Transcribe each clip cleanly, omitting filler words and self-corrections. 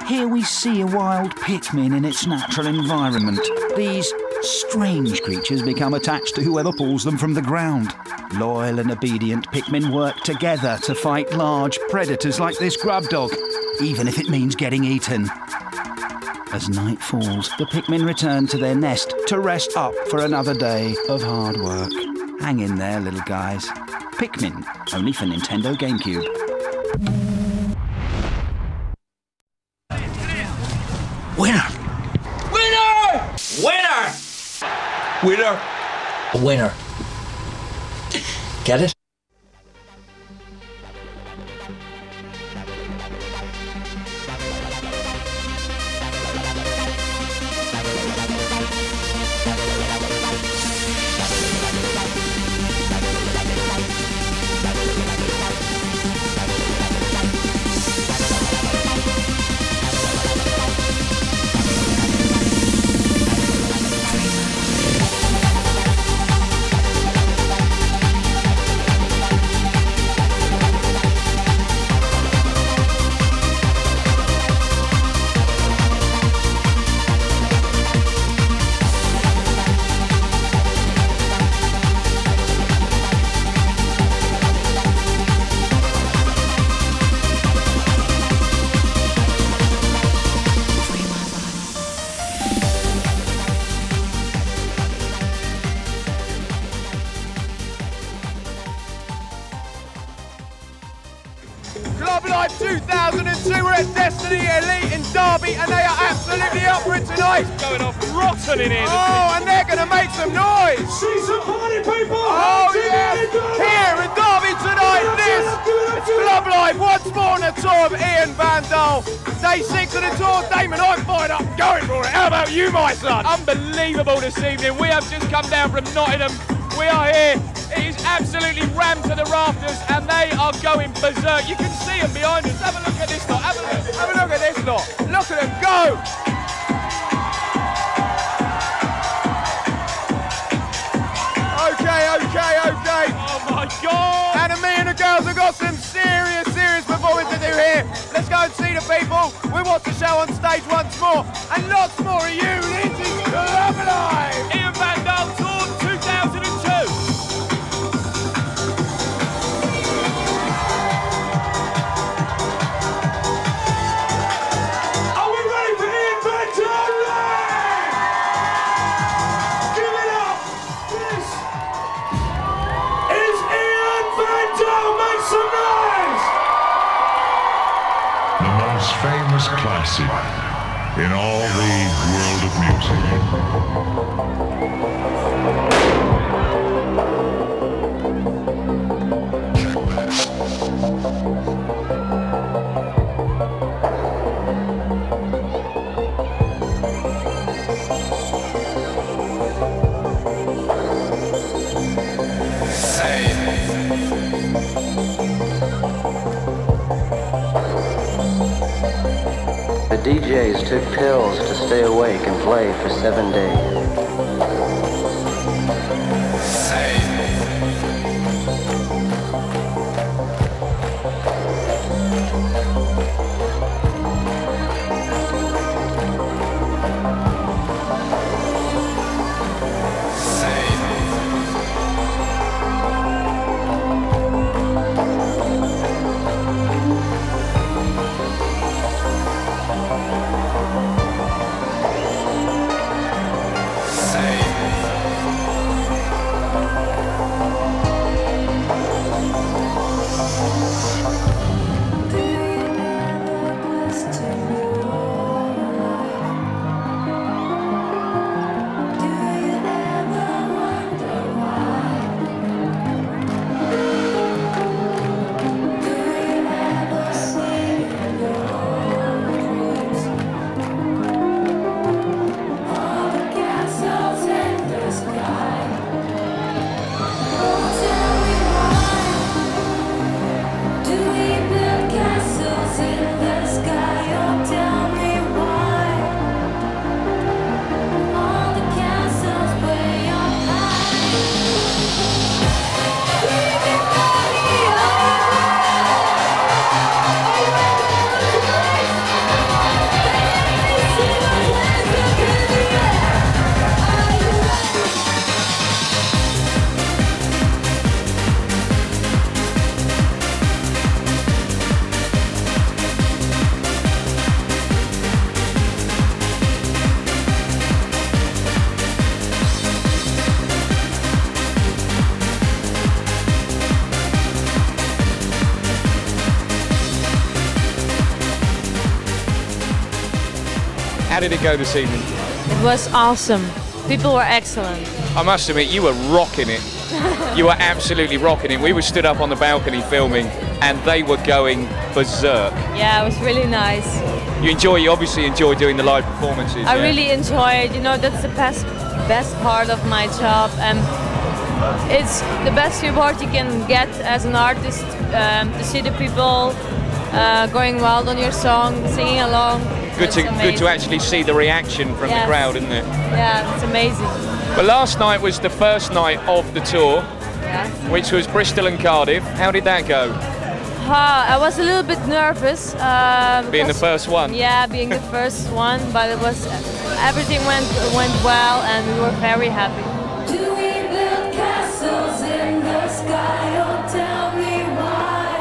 Here we see a wild Pikmin in its natural environment. These strange creatures become attached to whoever pulls them from the ground. Loyal and obedient Pikmin work together to fight large predators like this grub dog, even if it means getting eaten. As night falls, the Pikmin return to their nest to rest up for another day of hard work. Hang in there, little guys. Pikmin, only for Nintendo GameCube. Winner! Winner! Winner! Winner! Winner. Get it? Clublife 2002, we're at Destiny Elite in Derby and they are absolutely up for it tonight. It's going off rotten in here. Oh, and they're going to make some noise. See some party people. Oh, yes. Here in Derby tonight, this is Clublife once more on the tour of Ian Van Dahl. Day 6 of the tour. Damon, I'm fired up, going for it. How about you, my son? Unbelievable this evening. We have just come down from Nottingham. We are here. It is absolutely rammed to the rafters and they are going berserk. You can see them behind us. Have a look at this lot. Have a look at this lot. Look at them go. Okay. Oh my God. And me and the girls have got some serious performance to do here. Let's go and see the people. We watch the show on stage once more. And lots more of you. This is Clublife. Ian Van Dahl Tour 2002. Famous classic in all The DJs took pills to stay awake and play for 7 days. did it go this evening? It was awesome. People were excellent. I must admit, you were rocking it. You were absolutely rocking it. We were stood up on the balcony filming, and they were going berserk. Yeah, it was really nice. You obviously enjoy doing the live performances. I really enjoy it. You know, that's the best part of my job, and it's the best reward you can get as an artist, to see the people going wild on your song, singing along. Good to actually see the reaction from the crowd, isn't it? Yeah, it's amazing. But last night was the first night of the tour, Yes. which was Bristol and Cardiff. How did that go? I was a little bit nervous. Being the first one? Yeah, being the first one, but everything went well, and we were very happy. Do we build castles in the sky, or tell me why?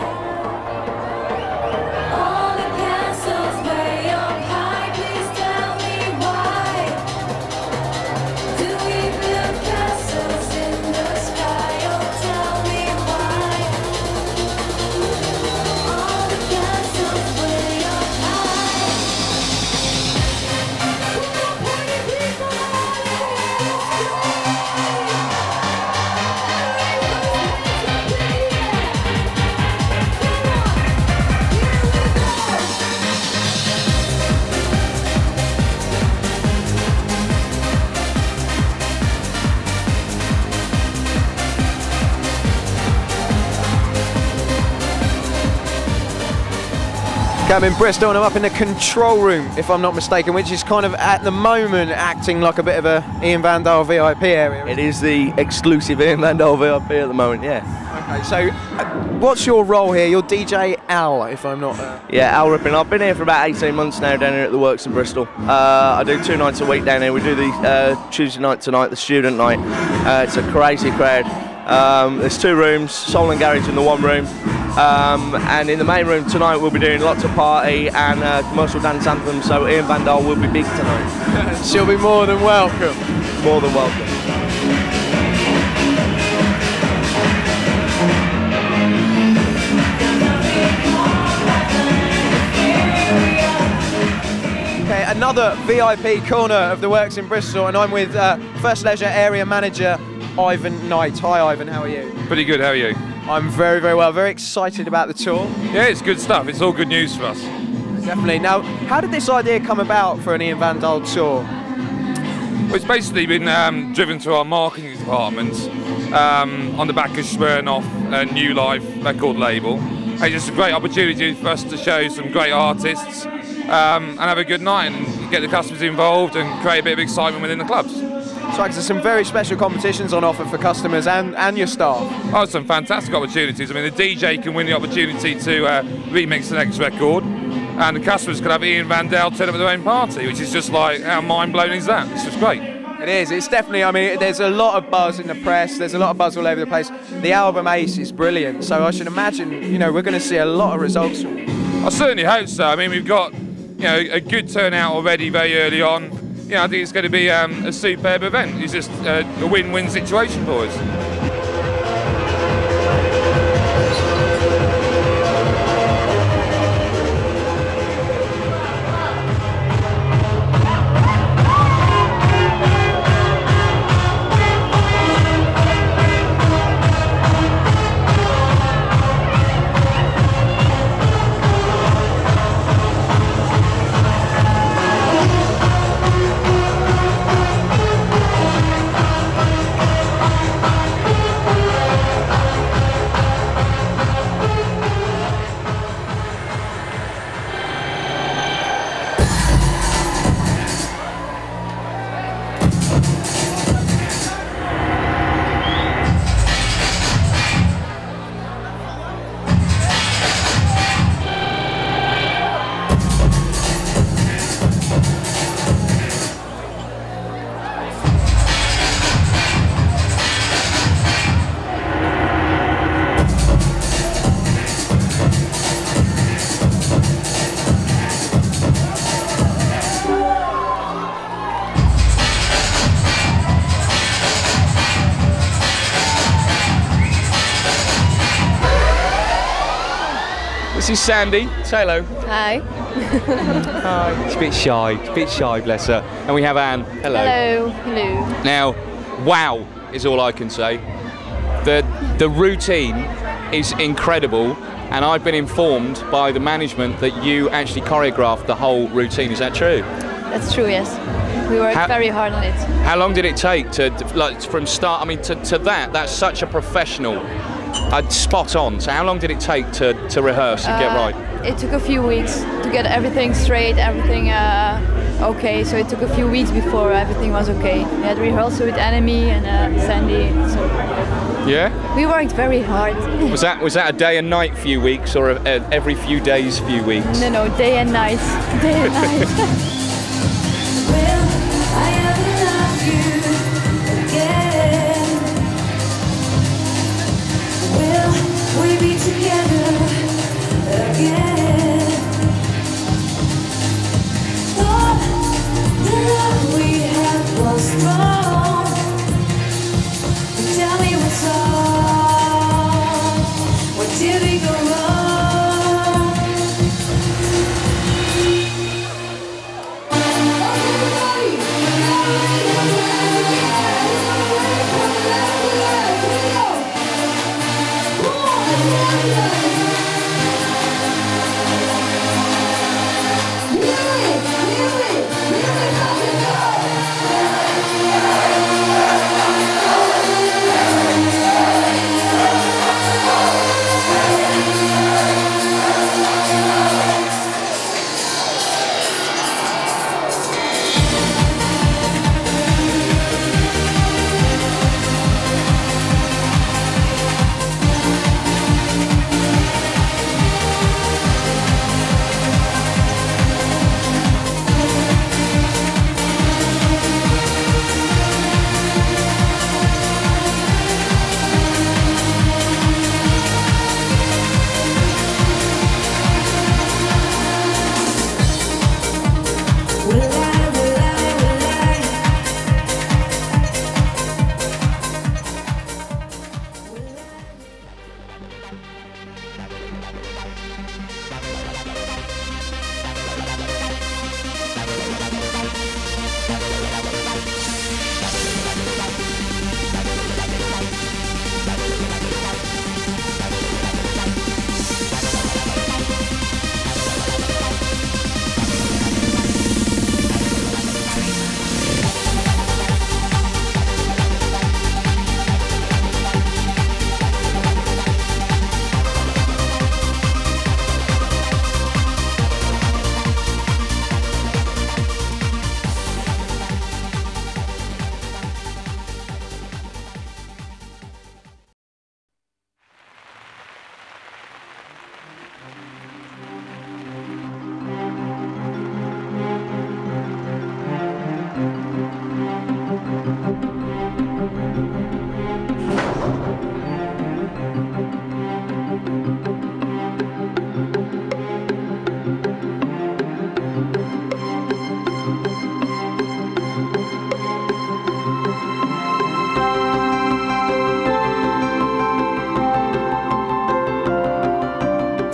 All the castles way up high, please tell me why. Do we build castles in the sky, or tell me why? All the castles way up high. I'm in Bristol and I'm up in the control room, if I'm not mistaken, which is kind of at the moment acting like a bit of a Ian Van Dahl VIP area. It is the exclusive Ian Van Dahl VIP at the moment, yeah. Okay, so what's your role here? You're DJ Al, if I'm not... Yeah, Al Rippin. I've been here for about 18 months now down here at the Works in Bristol. I do 2 nights a week down here. We do the Tuesday night tonight, the student night. It's a crazy crowd. There's 2 rooms, soul and garage in the 1 room. And in the main room tonight we'll be doing lots of party and commercial dance anthems, so Ian Van Dahl will be big tonight. She'll be more than welcome. More than welcome. Okay, another VIP corner of the Works in Bristol, and I'm with First Leisure Area Manager Ivan Knight. Hi Ivan, how are you? Pretty good, how are you? I'm very, very well. Very excited about the tour. Yeah, it's good stuff. It's all good news for us. Definitely. Now, how did this idea come about for an Ian Van Dahl tour? Well, it's basically been driven through our marketing department on the back of swearing off a New Life record label. It's just a great opportunity for us to show some great artists and have a good night and get the customers involved and create a bit of excitement within the clubs. So there's some very special competitions on offer for customers and your staff. Oh, some fantastic opportunities. I mean, the DJ can win the opportunity to remix the next record, and the customers can have Ian Van Dahl turn up at their own party, which is just like, how mind-blowing is that? It's just great. It is. It's definitely, I mean, there's a lot of buzz in the press. There's a lot of buzz all over the place. The album Ace is brilliant. So I should imagine, you know, we're going to see a lot of results. I certainly hope so. I mean, we've got, you know, a good turnout already very early on. Yeah, I think it's going to be a superb event. It's just a win-win situation for us. This is Sandy. Say hello. Hi. Hi. She's a bit shy, bless her. And we have Anne. Hello. Hello. Now, wow is all I can say. The routine is incredible, and I've been informed by the management that you actually choreographed the whole routine. Is that true? That's true, yes. We worked very hard on it. How long did it take to, like, from start? I mean, to that. That's such a professional. Spot on. So how long did it take to rehearse and get right? It took a few weeks to get everything straight, everything okay. So it took a few weeks before everything was okay. We had rehearsal with Enemy and Sandy. So yeah. We worked very hard. Was that a day and night few weeks, or every few days few weeks? No, day and night. Day and night.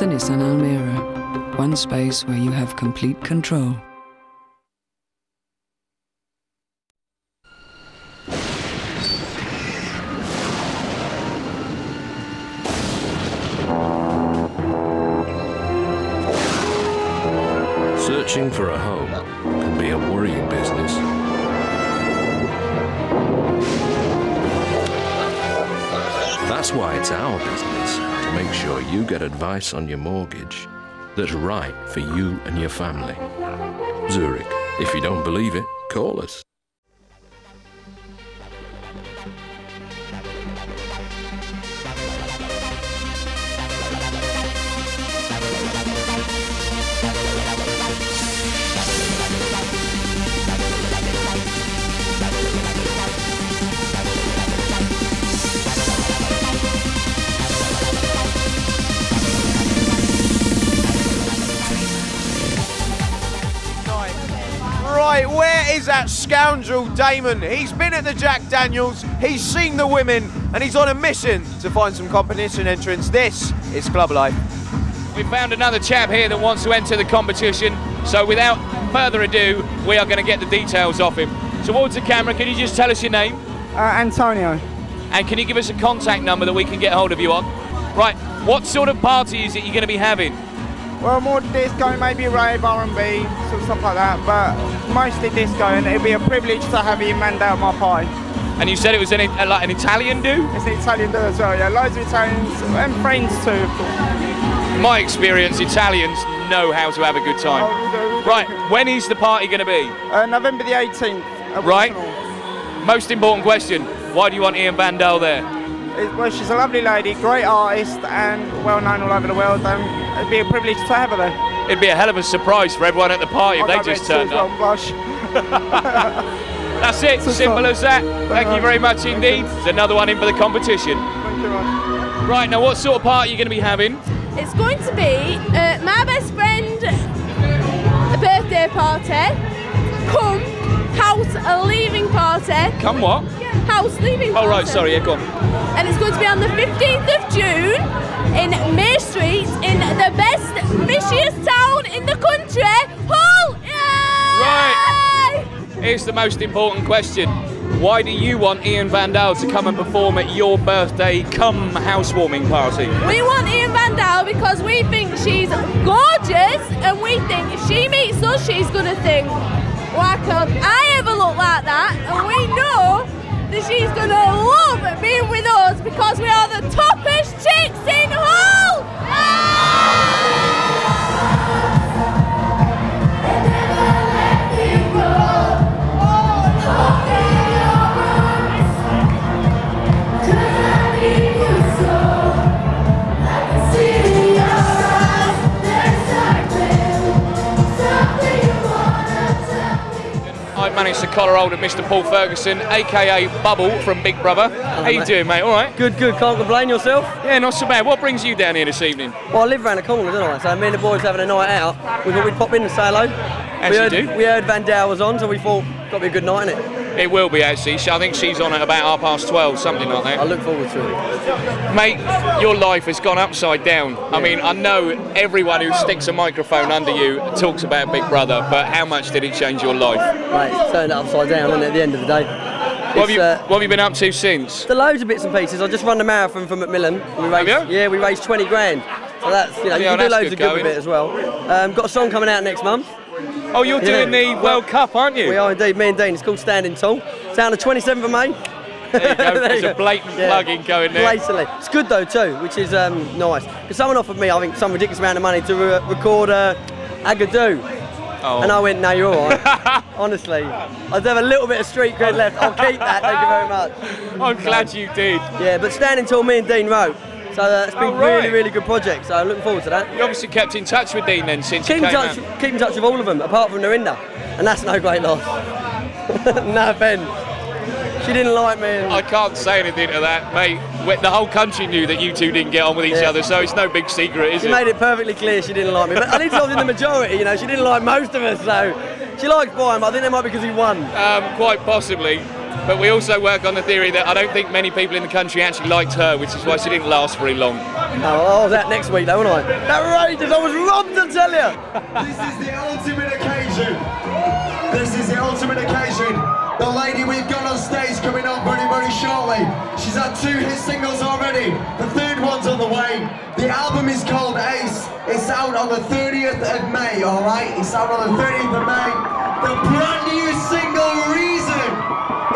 Nissan Almera, one space where you have complete control. Searching for a home can be a worrying business. That's why it's our business to make sure you get advice on your mortgage that's right for you and your family. Zurich. If you don't believe it, call us. Right, where is that scoundrel Damon? He's been at the Jack Daniels, he's seen the women, and he's on a mission to find some competition entrants. This is Clublife. we found another chap here that wants to enter the competition. So without further ado, we are going to get the details off him. Towards the camera, can you just tell us your name? Antonio. And can you give us a contact number that we can get hold of you on? Right, what sort of party is it you're going to be having? Well, more disco, maybe rave, R&B, sort of stuff like that, but mostly disco, and it'd be a privilege to have Ian Van Dahl at my party. And you said it was like an Italian do? It's an Italian do as well, yeah. Loads of Italians and friends too, of course. In my experience, Italians know how to have a good time. Right, when is the party going to be? November the 18th. Right. Most important question, why do you want Ian Van Dahl there? Well, she's a lovely lady, great artist, and well known all over the world, and it'd be a privilege to have her there. It'd be a hell of a surprise for everyone at the party if they just turned up. Blush. That's it, simple as that. Thank you very much indeed. There's another one in for the competition. Thank you very much. Right, now what sort of party are you going to be having? It's going to be my best friend a birthday party, come house leaving party. Come what? House leaving party. Oh right, sorry, yeah, go on. And it's going to be on the 15th of June in May Street in the best, fishiest town in the country, Hull! Yay! Right, here's the most important question. Why do you want Ian Van Dahl to come and perform at your birthday come housewarming party? We want Ian Van Dahl because we think she's gorgeous, and we think if she meets us, she's going to think, why can't I ever look like that? And we know that she's going to love being with us because we are the toppest chicks in Hull! I've managed to collar hold of Mr. Paul Ferguson, aka Bubble from Big Brother. How you doing, mate? All right? Good, good. Can't complain. Yourself? Yeah, not so bad. What brings you down here this evening? Well, I live around the corner, don't I? So me and the boys having a night out. We thought we'd pop in and say hello. We heard Van Dahl was on, so we thought got to be a good night, innit? It will be actually. I think she's on at about 12:30, something like that. I look forward to it. Mate, your life has gone upside down. Yeah. I mean, I know everyone who sticks a microphone under you talks about Big Brother, but how much did it change your life? Mate, it's turned it upside down, isn't it, at the end of the day? What have you been up to since? The loads of bits and pieces. I just run the marathon from Macmillan. We raised 20 grand. So that's, you know, you can do loads of good with it as well. Got a song coming out next month. Oh, you're doing the World Cup, aren't you? We are indeed, me and Dean. It's called Standing Tall. It's out on the 27th of May. There you go. There's a blatant plug-in going there. Blatantly. It's good though too, which is nice. Because someone offered me, I think, some ridiculous amount of money to record Agadoo. Oh. And I went, no, you're all right. Honestly. I do have a little bit of street cred left. I'll keep that, thank you very much. I'm glad you did. Yeah, but Standing Tall, me and Dean wrote. So it's been really, really good project, so I'm looking forward to that. You obviously kept in touch with Dean then since Keep in touch with all of them, apart from Narinda. And that's no great loss. No offence. She didn't like me. I can't say anything to that, mate. The whole country knew that you two didn't get on with each other, so it's no big secret, is it? She made it perfectly clear she didn't like me. But I think I was in the majority, you know, she didn't like most of us, so she liked Brian, but I think that might be because he won. Quite possibly. But we also work on the theory that I don't think many people in the country actually liked her, which is why she didn't last very long. Oh, I was out next week though, wasn't I? Outrageous, I was robbed, I tell you! This is the ultimate occasion. This is the ultimate occasion. The lady we've got on stage coming on very, very shortly. She's had 2 hit singles already. The 3rd one's on the way. The album is called Ace. It's out on the 30th of May, alright? It's out on the 30th of May. The brand new single Reason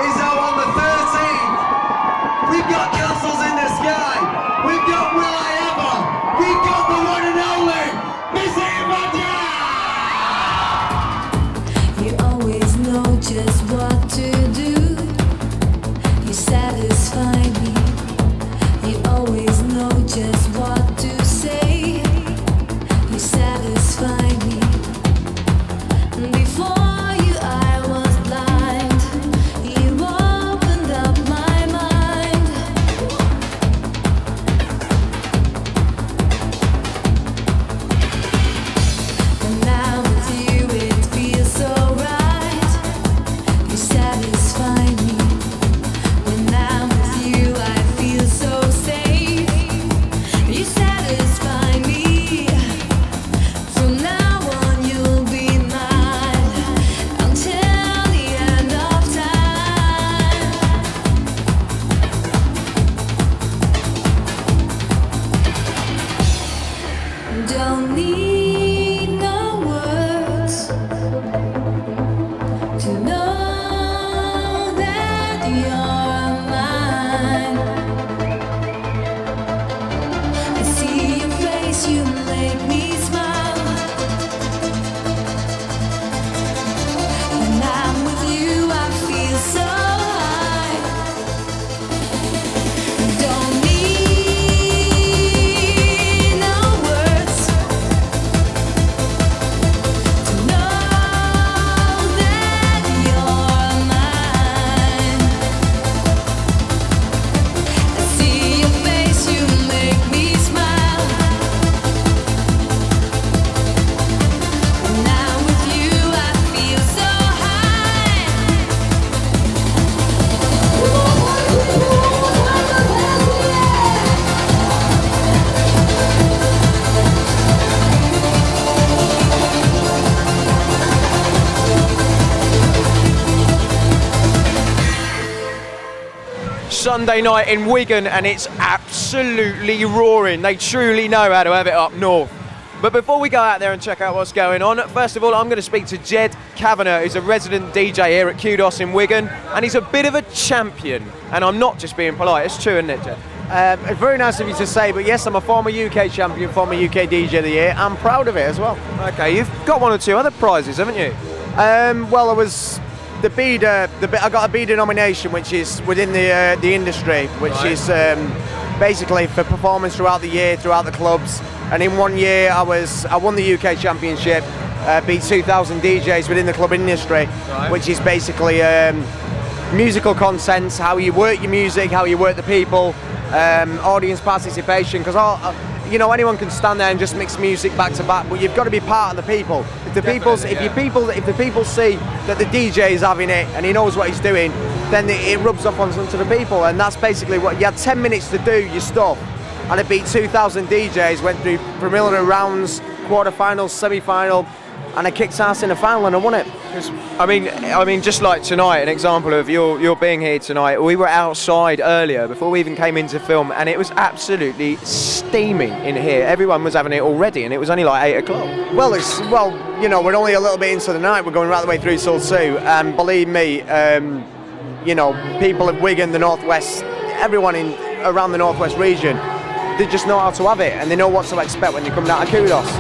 is out on the 13th. We've got Castles in the Sky. We've got Will I Ever. We've got the one and only Miss Ian Van Dahl. You always know just what to do. You satisfy me. You always know just what to say. You satisfy me. Before you I was blind. Sunday night in Wigan, and it's absolutely roaring. They truly know how to have it up north. But before we go out there and check out what's going on, first of all, I'm going to speak to Jed Kavanagh, who's a resident DJ here at Kudos in Wigan, and he's a bit of a champion. And I'm not just being polite, it's true, isn't it, Jed? It's very nice of you to say, but yes, I'm a former UK champion, former UK DJ of the year. I'm proud of it as well. Okay, you've got one or two other prizes, haven't you? Well, I was I got a BEDA nomination, which is within the industry, which is basically for performance throughout the year, throughout the clubs. And in 1 year, I won the UK championship, beat 2,000 DJs within the club industry, which is basically musical consents, how you work your music, how you work the people, audience participation. Because anyone can stand there and just mix music back to back, but you've got to be part of the people. If the people see that the DJ is having it and he knows what he's doing, then it rubs off onto the people. And that's basically what you had 10 minutes to do your stuff. And I beat 2,000 DJs, went through preliminary rounds, quarter-finals, semi-final, and I kicked ass in the final and I won it. I mean, just like tonight, an example of your being here tonight. We were outside earlier before we even came into film, and it was absolutely steaming in here. Everyone was having it already, and it was only like 8 o'clock. Well, we're only a little bit into the night. We're going right the way through till 2, and believe me, people of Wigan, the Northwest, everyone around the Northwest region, they just know how to have it, and they know what to expect when they come down to Kudos.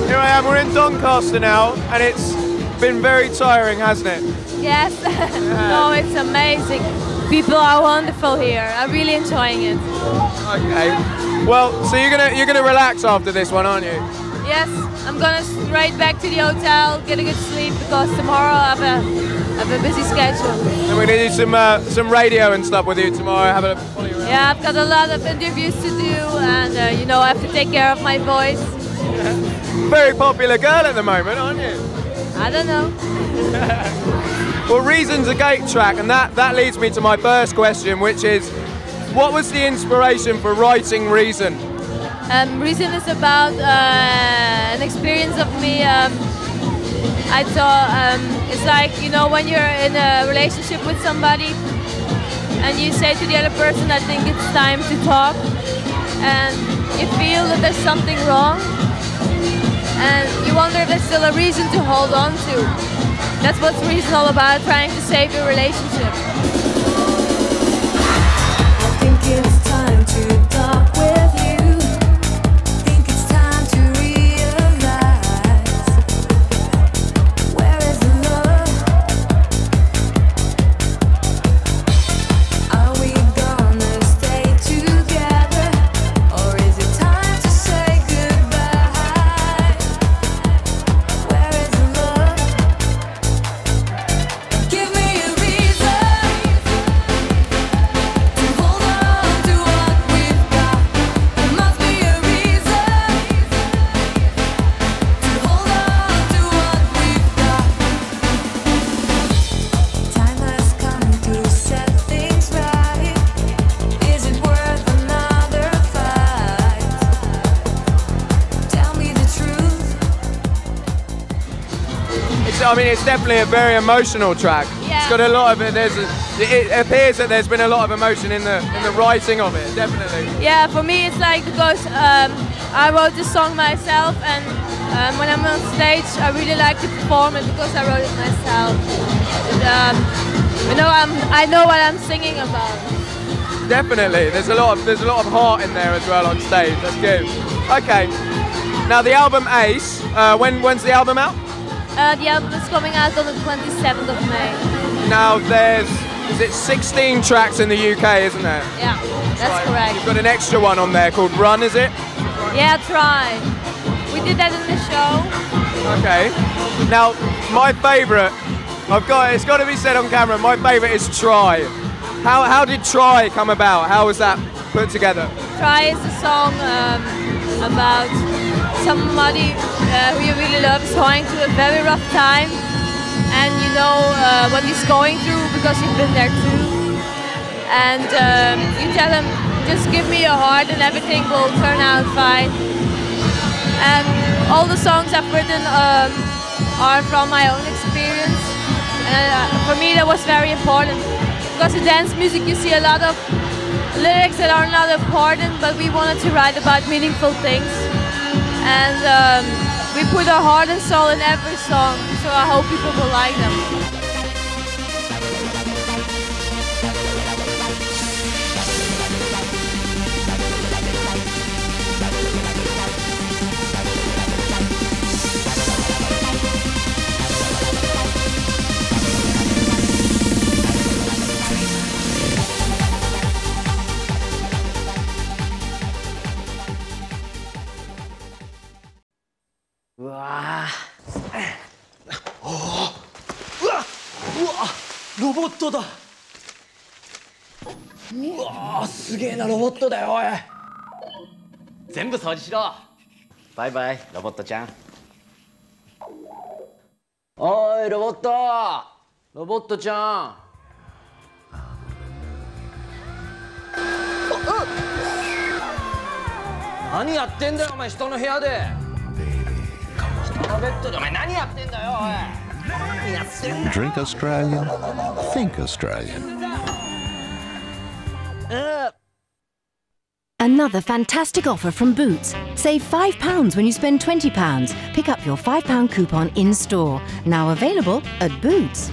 Here I am, we're in Doncaster now, and it's been very tiring, hasn't it? Yes. No, it's amazing. People are wonderful here. I'm really enjoying it. Okay. Well, so you're gonna relax after this one, aren't you? Yes, I'm gonna straight back to the hotel, get a good sleep, because tomorrow I have a busy schedule. And we're gonna do some radio and stuff with you tomorrow. Yeah, I've got a lot of interviews to do, and I have to take care of my voice. Very popular girl at the moment, aren't you? I don't know. Well, Reason's a gate track, and that leads me to my first question, which is, what was the inspiration for writing Reason? Reason is about an experience of me. I thought it's like, when you're in a relationship with somebody and you say to the other person, I think it's time to talk, and you feel that there's something wrong, and you wonder if there's still a reason to hold on to. That's what Reason all about, trying to save your relationship. I think it's time to talk with you. Think it's time to realize, where is the love? Are we gonna stay together, or is it time to say goodbye? Where is the love? Give me a reason to hold on to what we've got. There must be a reason to hold on to what we've got. Time has come to set things right. Is it worth another fight? Tell me the truth. It's definitely a very emotional track. Yeah. It's got a lot of it. It appears that there's been a lot of emotion in the writing of it. Definitely. Yeah, for me it's like, because I wrote this song myself, and when I'm on stage I really like to perform it because I wrote it myself. I know what I'm singing about. Definitely. There's a lot of heart in there as well on stage. That's good. Okay. Now the album Ace. When's the album out? The album is coming out on the 27th of May. Now is it 16 tracks in the UK, isn't there? Yeah, that's correct. You've got an extra one on there called Run, is it? Yeah, Try. We did that in the show. Okay. Now, my favourite, it's got to be said on camera, my favourite is Try. How did Try come about? How was that put together? Try is a song about somebody who you really love is going through a very rough time, and you know what he's going through because you've been there too. And you tell him, just give me your heart and everything will turn out fine. And all the songs I've written are from my own experience. And for me that was very important. Because in dance music you see a lot of lyrics that are not important, but we wanted to write about meaningful things. And we put our heart and soul in every song, so I hope people will like them. 와, 로봇다。うわ、すげえなロボットだよ、おい。全部掃除しろ。バイバイ、ロボットちゃん。おい、ロボット。ロボットちゃん。何やってんだよ、お前、人の部屋で。人のベッドでお前何やってんだよ、おい。何やってんだよ。 Drink Australian, think Australian. Another fantastic offer from Boots. Save £5 when you spend £20. Pick up your £5 coupon in store. Now available at Boots.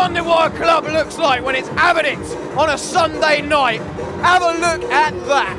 Wonder what a club looks like when it's having it on a Sunday night. Have a look at that.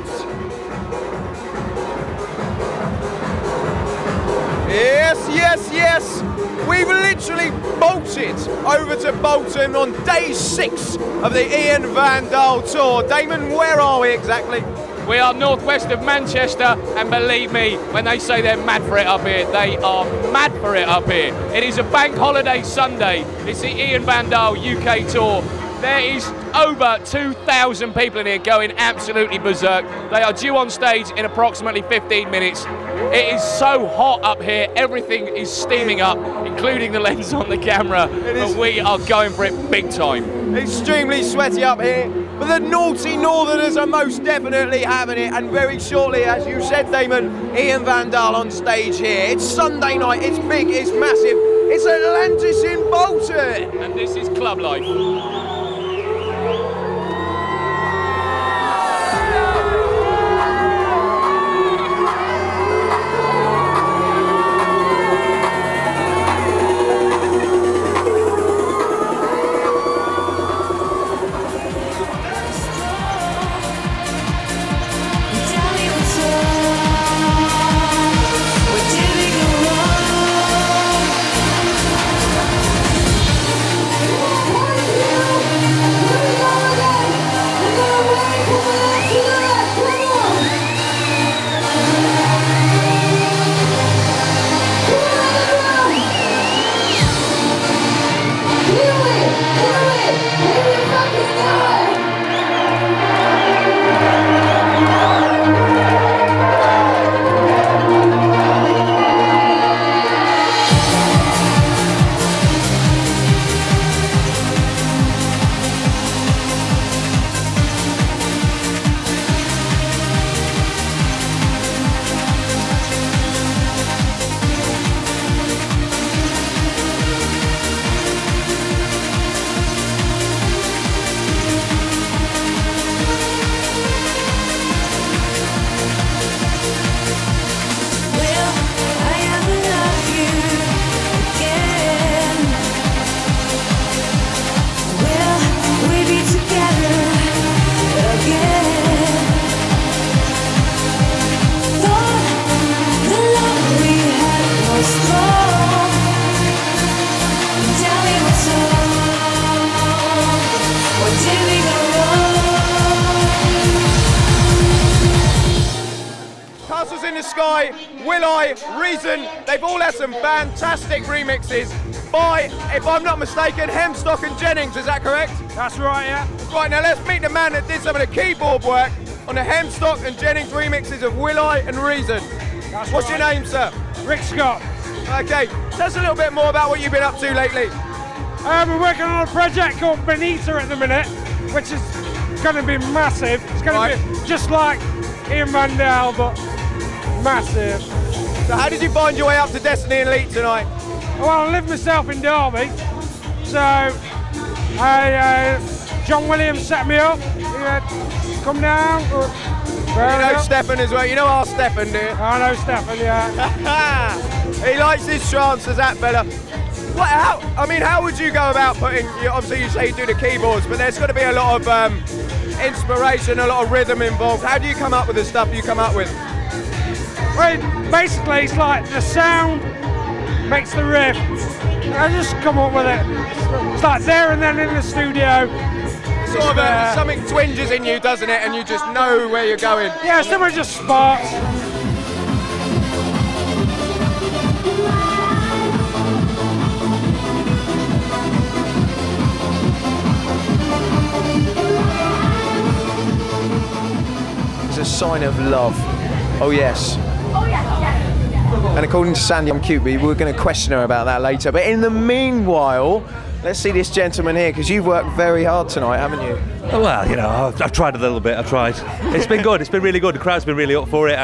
Yes, yes, yes. We've literally bolted over to Bolton on day 6 of the Ian Van Dahl Tour. Damon, where are we exactly? We are northwest of Manchester, and believe me, when they say they're mad for it up here, they are mad for it up here. It is a bank holiday Sunday. It's the Ian Van Dahl UK Tour. There is over 2,000 people in here going absolutely berserk. They are due on stage in approximately 15 minutes. It is so hot up here, everything is steaming up, including the lens on the camera, but we are going for it big time. Extremely sweaty up here, but the naughty Northerners are most definitely having it, and very shortly, as you said, Damon, Ian Van Dahl on stage here. It's Sunday night, it's big, it's massive, it's Atlantis in Bolton! And this is Clublife. Castles in the Sky, Will I, Reason, they've all had some fantastic remixes by, if I'm not mistaken, Hemstock and Jennings, is that correct? That's right, yeah. Right, now let's meet the man that did some of the keyboard work on the Hemstock and Jennings remixes of Will I and Reason. What's your name, sir? Rick Scott. Okay, tell us a little bit more about what you've been up to lately. We're working on a project called Benita at the minute, which is going to be massive. It's going to be just like Ian Van Dahl, but massive. So how did you find your way up to Destiny and Elite tonight? Well, I live myself in Derby, so John Williams set me up. He had, come down. You know Stefan as well. You know our Stefan, do you? I know Stefan, yeah. He likes his chances, that fella. How would you go about putting, obviously you say you do the keyboards, but there's got to be a lot of inspiration, a lot of rhythm involved. How do you come up with the stuff you come up with? Well, basically it's like the sound makes the riff. I just come up with it. It's like there and then in the studio. Sort of something twinges in you, doesn't it? And you just know where you're going. Yeah, something just sparks. It's a sign of love. Oh yes. Oh yeah. And according to Sandy, I'm cute, but we're going to question her about that later. But in the meanwhile, let's see this gentleman here, because you've worked very hard tonight, haven't you? Well, you know, I've tried a little bit, I've tried. It's been good, it's been really good. The crowd's been really up for it.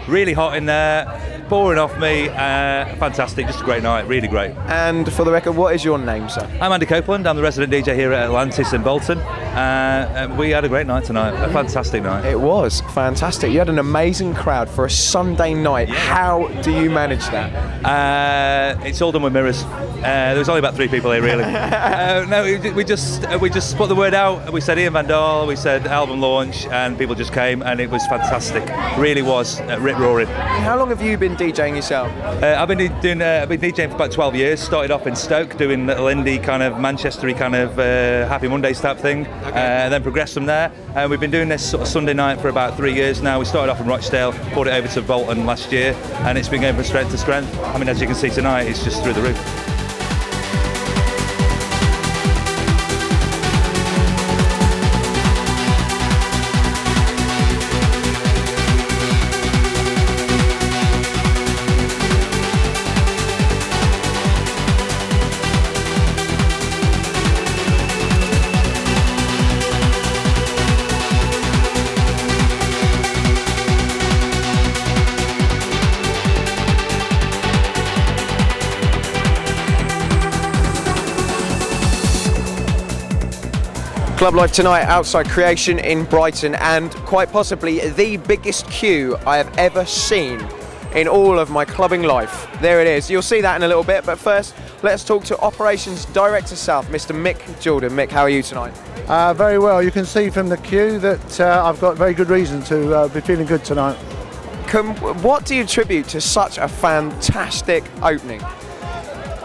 Really hot in there, pouring off me. Fantastic, just a great night, really great. And for the record, what is your name, sir? I'm Andy Copeland, I'm the resident DJ here at Atlantis in Bolton. And we had a great night tonight, a fantastic night. It was fantastic. You had an amazing crowd for a Sunday night. Yeah. How do you manage that? It's all done with mirrors. There was only about 3 people here, really. No, we just put the word out. We said Ian Van Dahl, we said album launch, and people just came, and it was fantastic. Really was rip-roaring. How long have you been DJing yourself? I've been DJing for about 12 years. Started off in Stoke doing little indie kind of Manchestery kind of Happy Mondays type thing, and then progressed from there. And we've been doing this sort of Sunday night for about 3 years now. We started off in Rochdale, brought it over to Bolton last year, and it's been going from strength to strength. I mean, as you can see tonight, it's just through the roof. Clublife tonight outside Creation in Brighton, and quite possibly the biggest queue I have ever seen in all of my clubbing life. There it is. You'll see that in a little bit, but first let's talk to Operations Director South, Mr. Mick Jordan. Mick, how are you tonight? Very well. You can see from the queue that I've got very good reason to be feeling good tonight. What do you attribute to such a fantastic opening?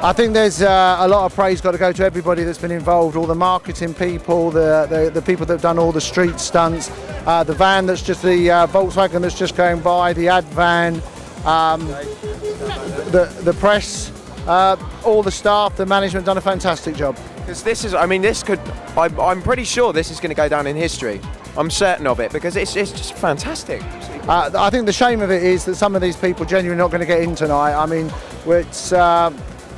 I think there's a lot of praise got to go to everybody that's been involved, all the marketing people, the people that have done all the street stunts, the van that's just the Volkswagen that's just going by, the ad van, the press, all the staff, the management done a fantastic job. Because this is, I mean, this could, I'm pretty sure this is going to go down in history. I'm certain of it, because it's just fantastic. I think the shame of it is that some of these people genuinely not going to get in tonight. I mean,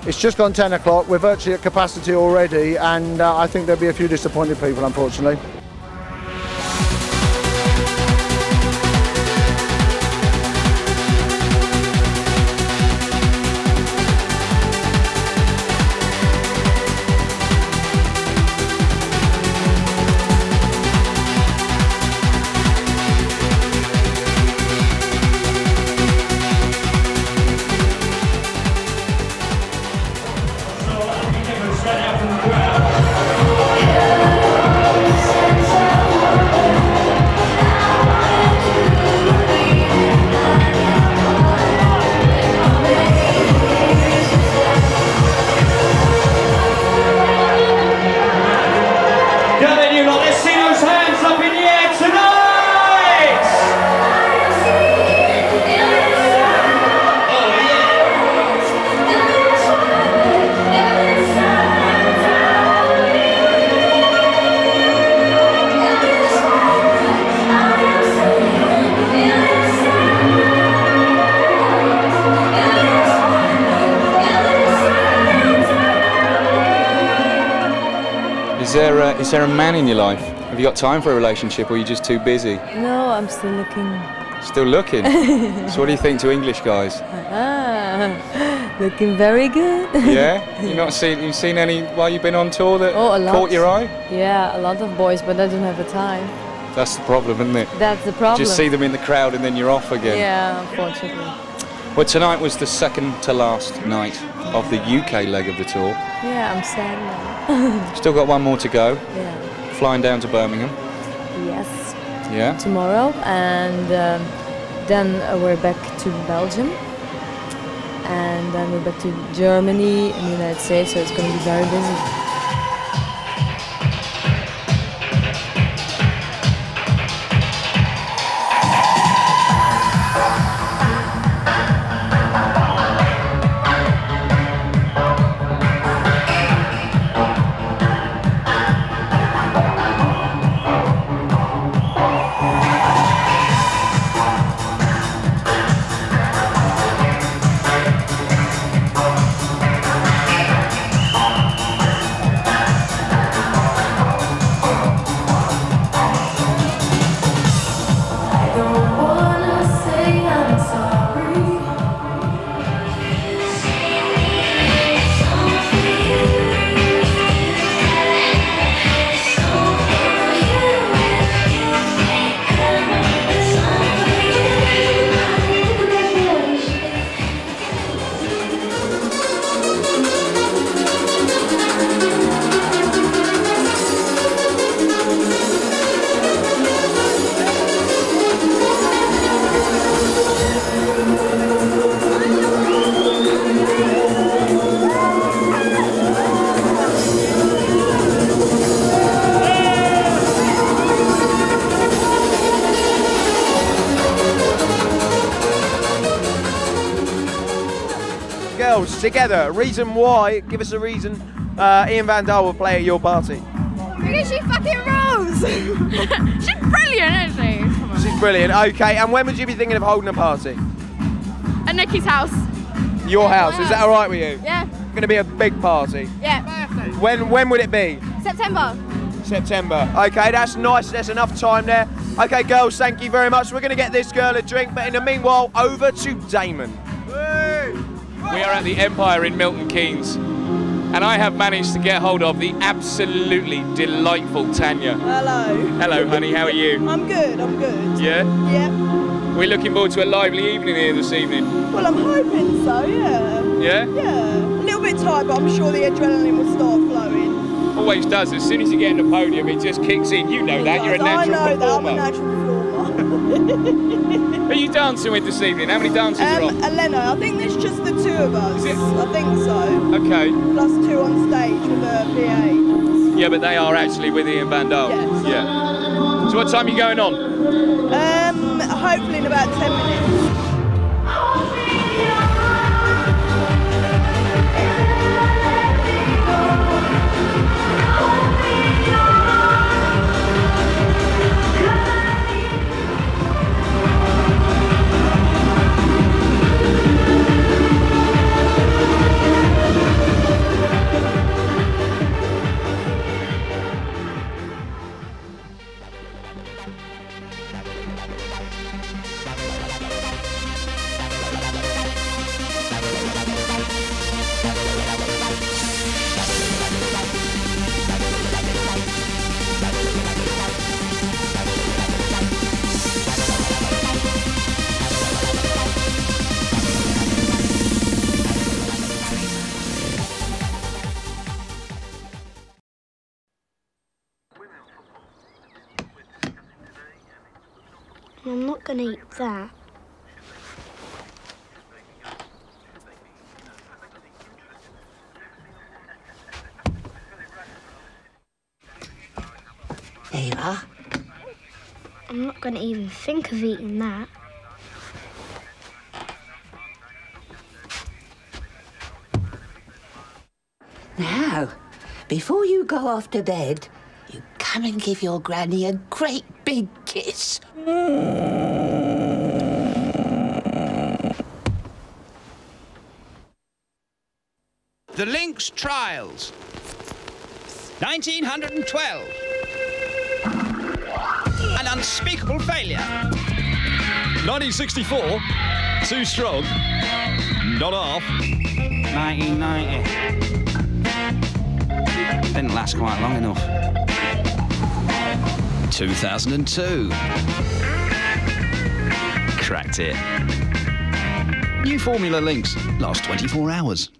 it's just gone 10 o'clock, we're virtually at capacity already, and I think there'll be a few disappointed people, unfortunately. Straight out from the crowd. there a man in your life? Have you got time for a relationship, or are you just too busy? No, I'm still looking. Still looking? So what do you think to English guys? Looking very good. Yeah? You've seen any while you've been on tour that a lot. caught your eye? Yeah, a lot of boys, but I don't have the time. That's the problem, isn't it? That's the problem. Just see them in the crowd and then you're off again. Yeah, unfortunately. Well, tonight was the second to last night of the UK leg of the tour. Yeah, I'm sad now. Still got one more to go. Yeah. Flying down to Birmingham. Yes. Yeah? Tomorrow, and then we're back to Belgium, and then we're back to Germany and the United States, so it's going to be very busy. Together, reason why, give us a reason Ian Van Dahl will play at your party. Because she fucking rules! She's brilliant, isn't she? Come on. She's brilliant, okay, and when would you be thinking of holding a party? At Nikki's house. Your house, is that alright with you? Yeah. Going to be a big party. Yeah. When would it be? September. September. Okay, that's nice, there's enough time there. Okay, girls, thank you very much. We're going to get this girl a drink, but in the meanwhile, over to Damon. We are at the Empire in Milton Keynes, and I have managed to get hold of the absolutely delightful Tanya. Hello. Hello, honey, how are you? I'm good, I'm good. Yeah? Yeah. We're looking forward to a lively evening here this evening. Well, I'm hoping so, yeah. Yeah? Yeah. A little bit tired, but I'm sure the adrenaline will start flowing. Always does. As soon as you get on the podium, it just kicks in. You know that, you're a natural I know performer. that, I'm a natural performer. Who are you dancing with this evening? How many dancers are on? Elena, I think there's just the two of us. I think so. Okay. Plus two on stage with a PA. Yeah, but they are actually with Ian Van Dahl. Yes. Yeah. So what time are you going on? Hopefully in about 10 minutes. I'm not going to eat that. Ava? I'm not going to even think of eating that. Now, before you go off to bed, you come and give your granny a great big kiss. The Lynx Trials. 1912. An unspeakable failure. 1964. Too strong. Not half. 1990. Didn't last quite long enough. 2002. Cracked it. New formula links. Last 24 hours.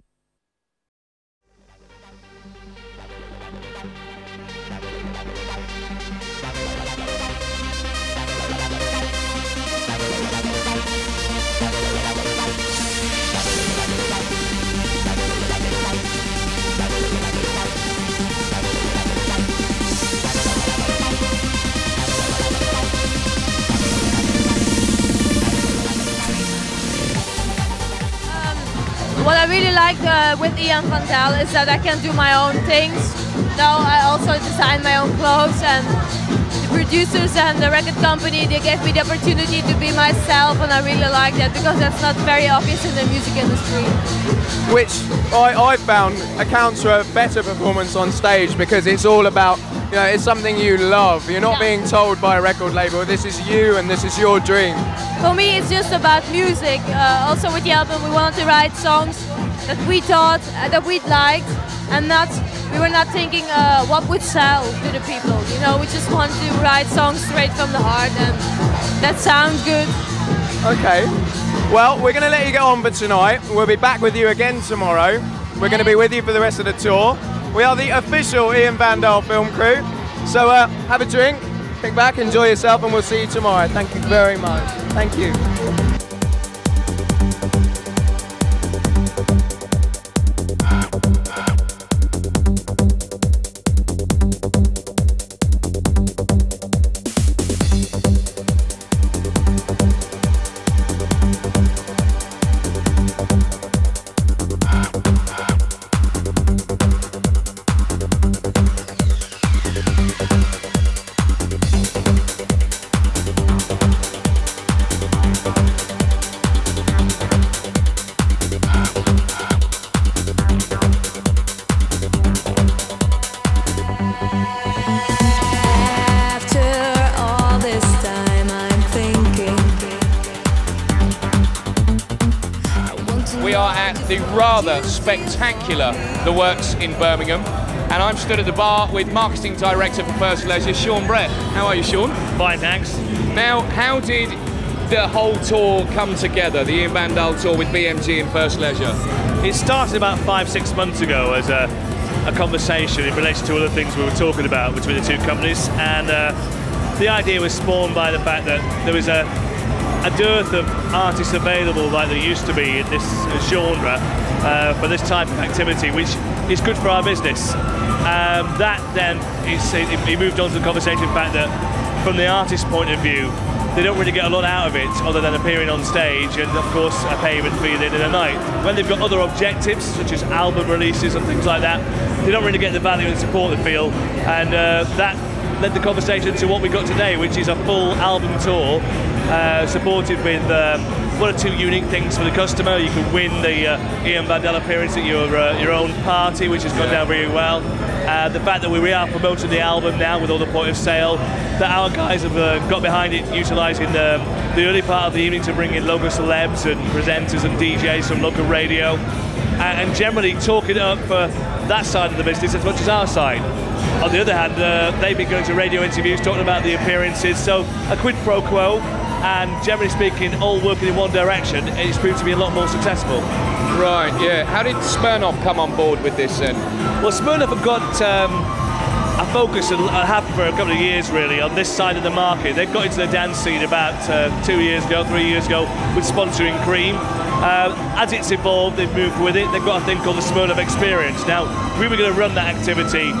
What I really like with Ian Van Dahl is that I can do my own things. Now I also design my own clothes, and the producers and the record company, they gave me the opportunity to be myself, and I really like that because that's not very obvious in the music industry. Which I found accounts for a better performance on stage because it's all about, you know, it's something you love. You're not being told by a record label, this is you and this is your dream. For me, it's just about music. Also with the album, we wanted to write songs that we thought, that we liked, and we were not thinking what would sell to the people. You know, we just want to write songs straight from the heart, and that sounds good. Okay. Well, we're going to let you get on for tonight. We'll be back with you again tomorrow. We're going to be with you for the rest of the tour. We are the official Ian Van Dahl film crew. So have a drink, kick back, enjoy yourself, and we'll see you tomorrow. Thank you very much. Thank you. The rather spectacular The Works in Birmingham, and I'm stood at the bar with Marketing Director for First Leisure, Sean Brett. How are you, Sean? Fine, thanks. Now, how did the whole tour come together, the Ian Van Dahl tour with BMG and First Leisure? It started about 5-6 months ago as a conversation in relation to other things we were talking about between the two companies, and the idea was spawned by the fact that there was a dearth of artists available like there used to be in this genre for this type of activity, which is good for our business. That then, it moved on to the conversation, in fact, that from the artist's point of view, they don't really get a lot out of it other than appearing on stage and, of course, a payment fee at the end of the night. When they've got other objectives, such as album releases and things like that, they don't really get the value and support they feel, and that led the conversation to what we got today, which is a full album tour, supported with one or two unique things for the customer. You can win the Ian Van Dahl appearance at your own party, which has gone down really well. The fact that we are promoting the album now with all the point of sale, that our guys have got behind it, utilising the early part of the evening to bring in local celebs and presenters and DJs from local radio, and generally talking it up for that side of the business as much as our side. On the other hand, they've been going to radio interviews talking about the appearances, so a quid pro quo, and generally speaking, all working in one direction, it's proved to be a lot more successful. Right, yeah. How did Smirnoff come on board with this then? Well, Smirnoff have got a focus, and have for a couple of years really, on this side of the market. They've got into the dance scene about 3 years ago with sponsoring Cream. As it's evolved, they've moved with it. They've got a thing called the Smirnoff Experience. Now, we were going to run that activity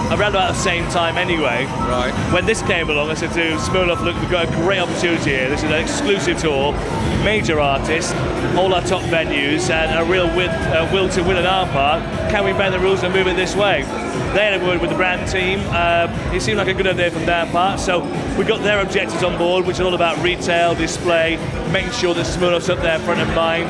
around about the same time anyway. Right. When this came along, I said to Smirnoff, look, we've got a great opportunity here. This is an exclusive tour, major artists, all our top venues, and a real will to win on our part. Can we bend the rules and move it this way? They had a word with the brand team. It seemed like a good idea from their part, so we got their objectives on board, which is all about retail, display, making sure that Smirnoff's up there front of mind,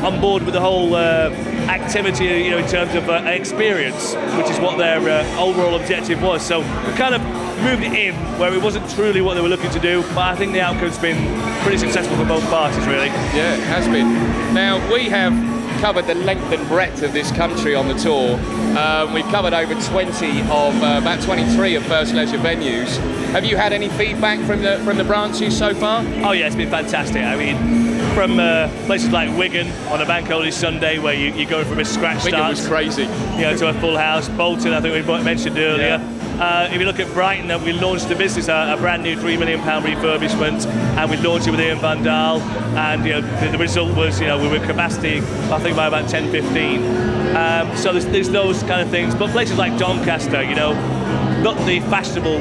on board with the whole activity, you know, in terms of an experience, which is what they're overall objective was. So we kind of moved it in where it wasn't truly what they were looking to do, but I think the outcome's been pretty successful for both parties, really. Yeah, it has been. Now, we have covered the length and breadth of this country on the tour. We've covered over 20 of, about 23 of First Leisure venues. Have you had any feedback from the branches so far? Oh yeah, it's been fantastic. I mean, from places like Wigan on a bank holiday Sunday, where you go from a scratch start. Wigan was crazy. You know, to a full house. Bolton, I think we mentioned earlier. Yeah. If you look at Brighton, we launched the business, a brand new £3 million refurbishment, and we launched it with Ian Van Dahl, and you know, the result was, you know, we were capacity, I think, by about 10-15. So there's those kind of things. But places like Doncaster, you know, not the fashionable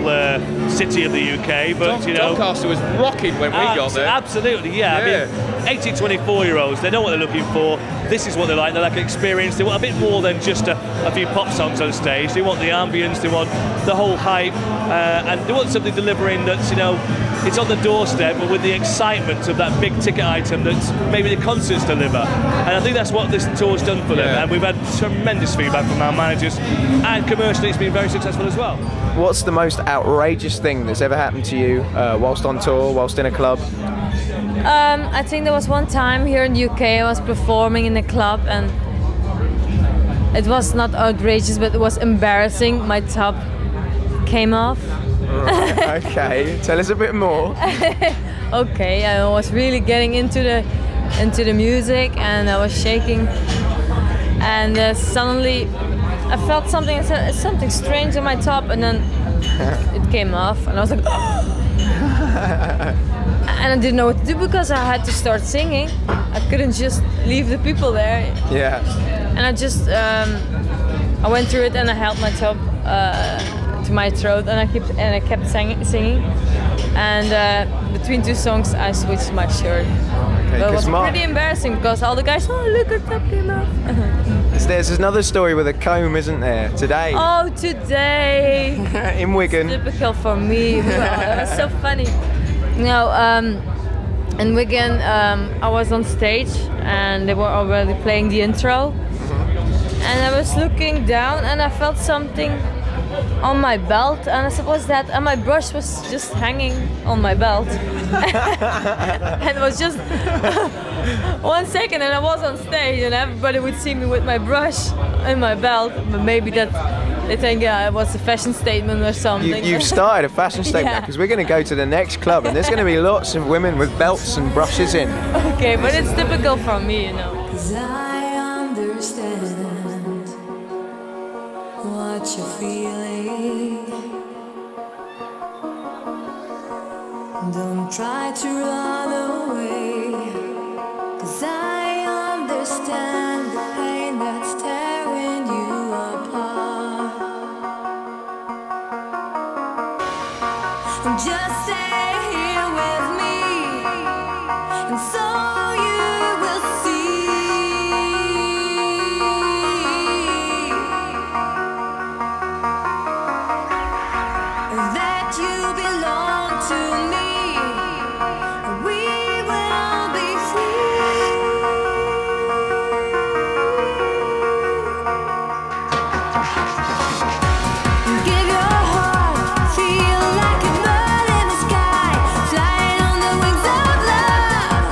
city of the UK, but you know, Doncaster was rocking when we got there. Absolutely, yeah. I mean, 18, 24-year-olds, they know what they're looking for. This is what they like. They like experience. They want a bit more than just a few pop songs on stage. They want the ambience. They want the whole hype, and they want something delivering that's, you know, it's on the doorstep, but with the excitement of that big ticket item that maybe the concerts deliver. And I think that's what this tour's done for them. And we've had tremendous feedback from our managers, and commercially it's been very successful as well. What's the most outrageous thing that's ever happened to you whilst on tour, whilst in a club? I think there was one time here in the UK I was performing in a club, and it was not outrageous, but it was embarrassing. My top came off. Right, okay, tell us a bit more. Okay, I was really getting into the music, and I was shaking, and suddenly I felt something strange on my top, and then it came off, and I was like, and I didn't know what to do because I had to start singing. I couldn't just leave the people there. Yeah. And I just I went through it, and I held my top to my throat, and I kept singing. And between two songs, I switched my shirt. Okay, but it was pretty embarrassing because all the guys, oh look, her top came off. There's another story with a comb, isn't there? Today. Oh, today. In Wigan. It's typical for me. Wow, that was so funny. No, in Wigan, I was on stage, and they were already playing the intro. And I was looking down, and I felt something on my belt, and I said, what's that? And my brush was just hanging on my belt. And it was just 1 second, and I was on stage, and everybody would see me with my brush in my belt, but maybe that they think, yeah, it was a fashion statement or something. You've started a fashion statement, because we're going to go to the next club, and there's going to be lots of women with belts and brushes in. Okay, but it's typical for me, you know. What you're feeling. Don't try to run away, 'cause I understand the pain that's tearing you apart. Just stay here with me, and so you will see that you belong to me, and we will be free. Give your heart, feel like a bird in the sky, flying on the wings of love,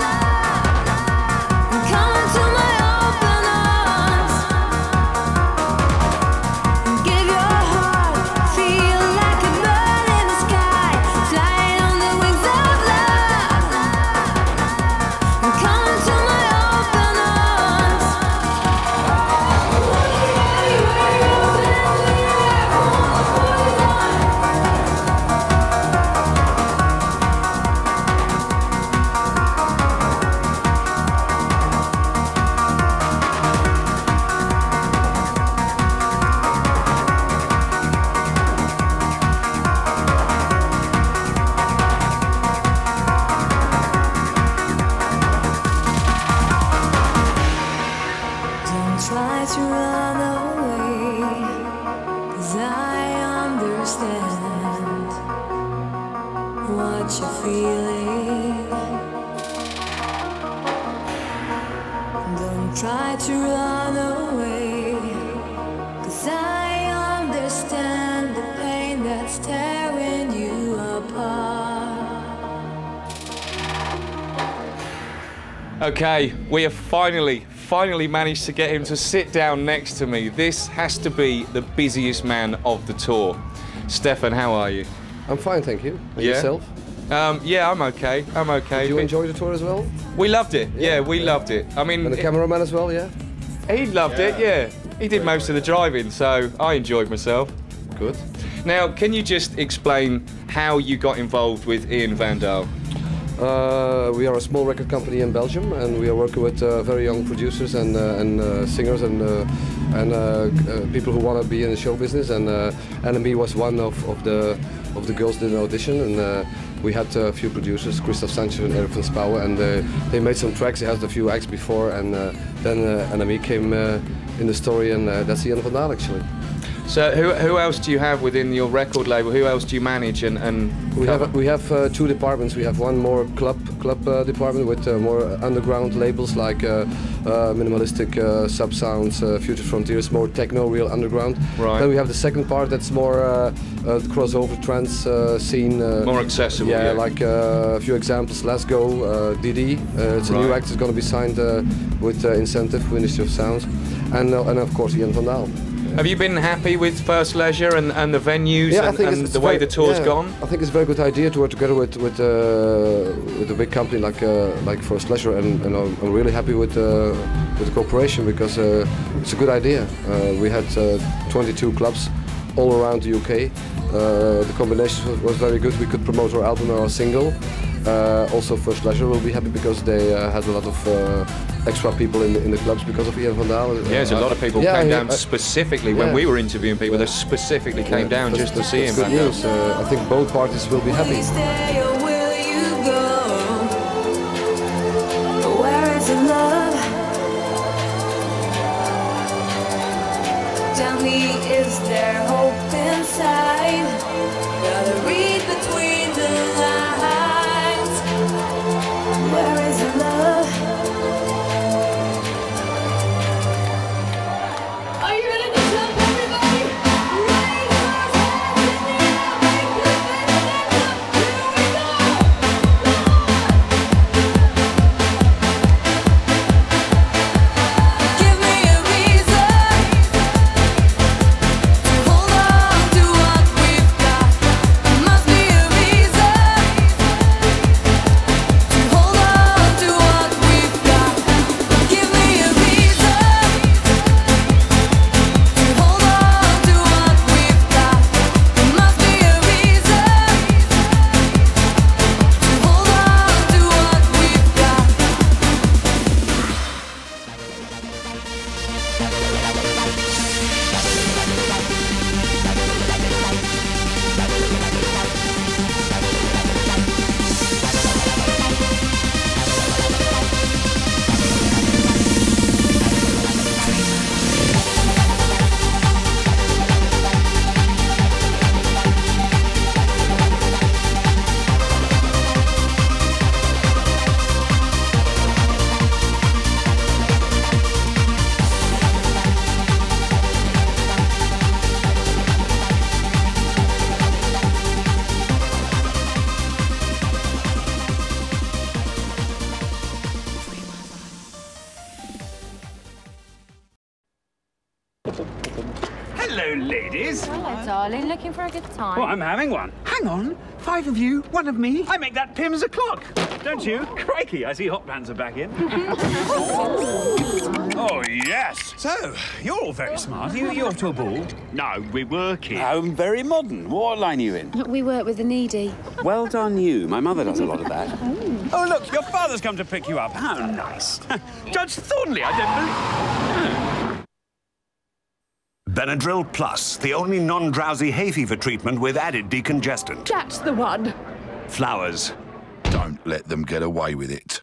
and come into my open arms. Give your heart, feel like a bird in the sky, flying on the wings of love, and come into my open arms. Don't try to run away, 'cause I understand what you're feeling. Don't try to run away, 'cause I understand. Okay, we have finally managed to get him to sit down next to me. This has to be the busiest man of the tour. Stefan, how are you? I'm fine, thank you. And Yeah? yourself? Yeah, I'm okay. I'm okay. Did you enjoy the tour as well? We loved it. Yeah, we loved it. I mean, And the cameraman as well, yeah? he loved it. Yeah, he did most of the driving, so I enjoyed myself. Good. Now, can you just explain how you got involved with Ian Van Dahl? We are a small record company in Belgium, and we are working with very young producers and singers and people who want to be in the show business. And NME was one of the girls did an audition, and we had a few producers, Christoph Sanchez and Eric van Spouwen, and they made some tracks. They had a few acts before, and then NME came in the story, and that's Ian Van Dahl actually. So who else do you have within your record label? Who else do you manage and We have two departments. We have one more club department with more underground labels like minimalistic sub sounds, Future Frontiers, more techno, real underground. Right. Then we have the second part that's more the crossover trance scene. More accessible. Yeah, like a few examples. Let's Go, DD. It's a new act. It's going to be signed with Incentive, Ministry of Sounds, and of course Ian Van Dahl. Have you been happy with First Leisure and the venues and the way the tour's gone? I think it's a very good idea to work together with a big company like First Leisure, and I'm really happy with the cooperation because it's a good idea. We had 22 clubs all around the UK. The combination was very good. We could promote our album or our single. Also, First Leisure will be happy because they had a lot of extra people in the clubs because of Ian Van Dahl. Yeah, there's a lot of people came down specifically when we were interviewing people. They specifically came down just to see him. Good news. I think both parties will be happy. Where is the love? Tell me, is there hope inside? Gotta read between the lines. Where is the love? Are you ready to jump, everybody? Raise those hands in the air, make the best stand up. Here we go! Give me a reason to hold on to what we've got. There must be a reason to hold on to what we've got. Give me a reason to hold on to what we've got. There must be a reason to hold on to what we've got. Hello, ladies. Hello, darling. Looking for a good time? Well, I'm having one. Hang on. 5 of you, 1 of me. I make that Pimm's a clock. Don't you? Crikey, I see hot pants are back in. Oh, yes. So, you're all very smart. You off to a ball? No, we're working. Home very modern. What line are you in? We work with the needy. Well done, you. My mother does a lot of that. Oh, look, your father's come to pick you up. How nice. Judge Thornley, I don't believe... Benadryl Plus, the only non-drowsy hay fever treatment with added decongestant. That's the one. Flowers. Don't let them get away with it.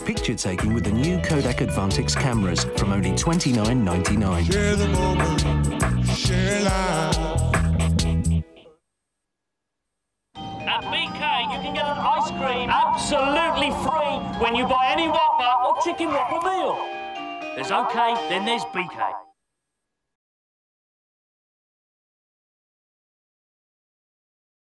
Picture taking with the new Kodak Advantix cameras from only $29.99. Share the moment, share life. At BK, you can get an ice cream absolutely free when you buy any Whopper or Chicken Whopper meal. There's OK, then there's BK.